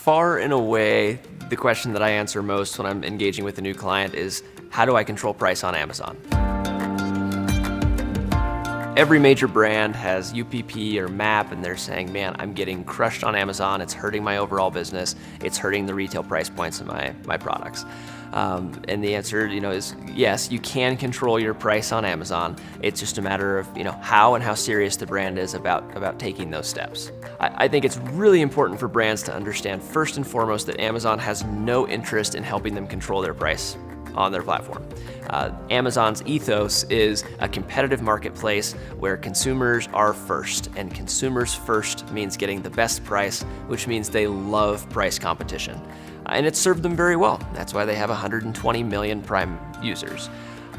Far and away, the question that I answer most when I'm engaging with a new client is, how do I control price on Amazon? Every major brand has UPP or MAP, and they're saying, man, I'm getting crushed on Amazon. It's hurting my overall business. It's hurting the retail price points of my products. And the answer, is yes, you can control your price on Amazon. It's just a matter of, how serious the brand is about taking those steps. I think it's really important for brands to understand first and foremost that Amazon has no interest in helping them control their price on their platform. Amazon's ethos is a competitive marketplace where consumers are first, and consumers first means getting the best price, which means they love price competition. And it's served them very well. That's why they have 120 million Prime users.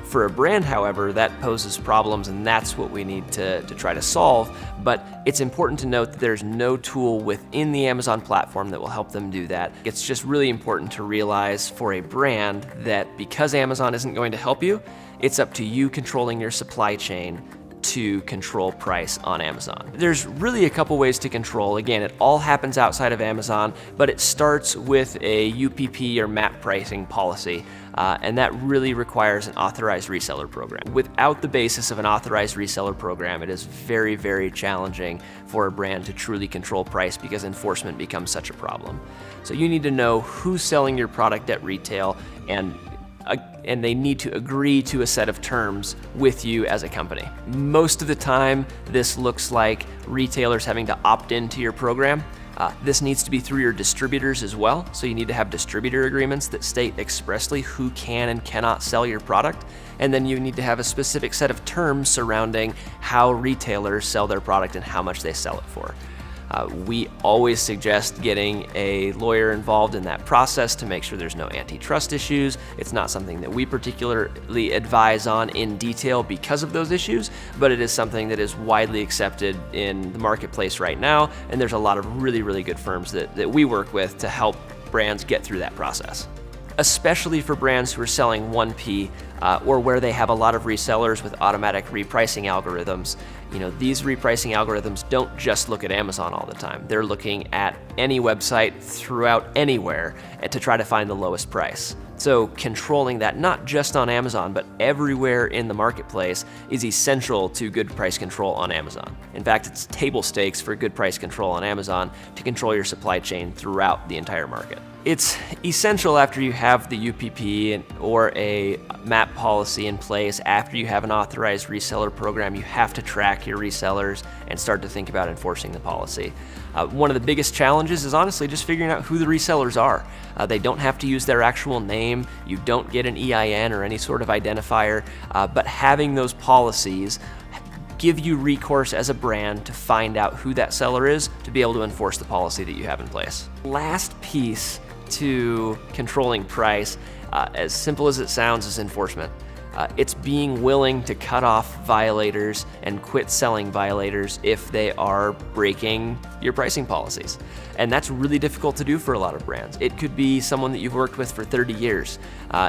For a brand, however, that poses problems, and that's what we need to try to solve. But it's important to note that there's no tool within the Amazon platform that will help them do that. It's just really important to realize for a brand that because Amazon isn't going to help you, it's up to you controlling your supply chain to control price on Amazon. There's really a couple ways to control. Again, it all happens outside of Amazon, but it starts with a UPP or MAP pricing policy, and that really requires an authorized reseller program. Without the basis of an authorized reseller program, it is very, very challenging for a brand to truly control price because enforcement becomes such a problem. So you need to know who's selling your product at retail, and they need to agree to a set of terms with you as a company. Most of the time, this looks like retailers having to opt into your program. This needs to be through your distributors as well, so you need to have distributor agreements that state expressly who can and cannot sell your product, and then you need to have a specific set of terms surrounding how retailers sell their product and how much they sell it for. We always suggest getting a lawyer involved in that process to make sure there's no antitrust issues. It's not something that we particularly advise on in detail because of those issues, but it is something that is widely accepted in the marketplace right now, and there's a lot of really, really good firms that we work with to help brands get through that process. Especially for brands who are selling 1P or where they have a lot of resellers with automatic repricing algorithms. These repricing algorithms don't just look at Amazon all the time. They're looking at any website throughout anywhere to try to find the lowest price. So controlling that, not just on Amazon, but everywhere in the marketplace, is essential to good price control on Amazon. In fact, it's table stakes for good price control on Amazon to control your supply chain throughout the entire market. It's essential after you have the UPP or a MAP policy in place, after you have an authorized reseller program, you have to track your resellers and start to think about enforcing the policy. One of the biggest challenges is honestly just figuring out who the resellers are. They don't have to use their actual name, you don't get an EIN or any sort of identifier, but having those policies give you recourse as a brand to find out who that seller is to be able to enforce the policy that you have in place. Last piece to controlling price, as simple as it sounds, is enforcement. It's being willing to cut off violators and quit selling violators if they are breaking your pricing policies. And that's really difficult to do for a lot of brands. It could be someone that you've worked with for 30 years.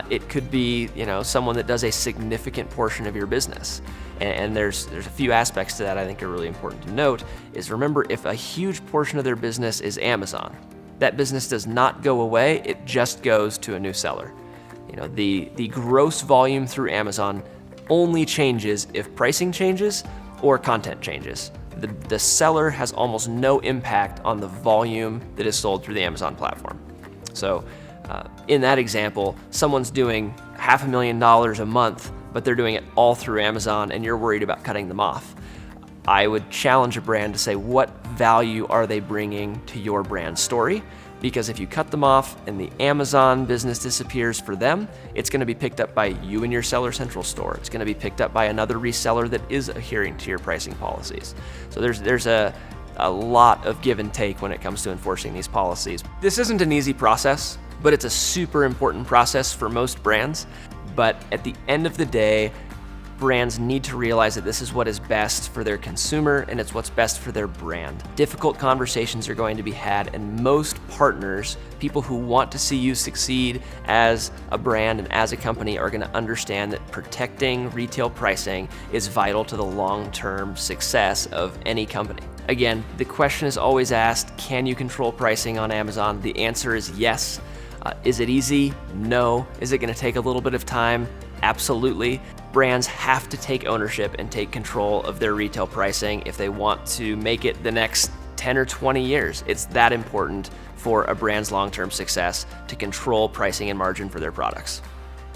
It could be someone that does a significant portion of your business. And there's a few aspects to that I think are really important to note. Is remember, if a huge portion of their business is Amazon, that business does not go away, it just goes to a new seller. The gross volume through Amazon only changes if pricing changes or content changes. The seller has almost no impact on the volume that is sold through the Amazon platform. So in that example, someone's doing $500,000 a month, but they're doing it all through Amazon and you're worried about cutting them off. I would challenge a brand to say, what value are they bringing to your brand story? Because if you cut them off and the Amazon business disappears for them, it's going to be picked up by you and your Seller Central store. It's going to be picked up by another reseller that is adhering to your pricing policies. So there's a lot of give and take when it comes to enforcing these policies. This isn't an easy process, but it's a super important process for most brands. But at the end of the day, brands need to realize that this is what is best for their consumer and it's what's best for their brand. Difficult conversations are going to be had, and most partners, people who want to see you succeed as a brand and as a company, are going to understand that protecting retail pricing is vital to the long-term success of any company. Again, the question is always asked, can you control pricing on Amazon? The answer is yes. Is it easy? No. Is it going to take a little bit of time? Absolutely. Brands have to take ownership and take control of their retail pricing if they want to make it the next 10 or 20 years. It's that important for a brand's long-term success to control pricing and margin for their products.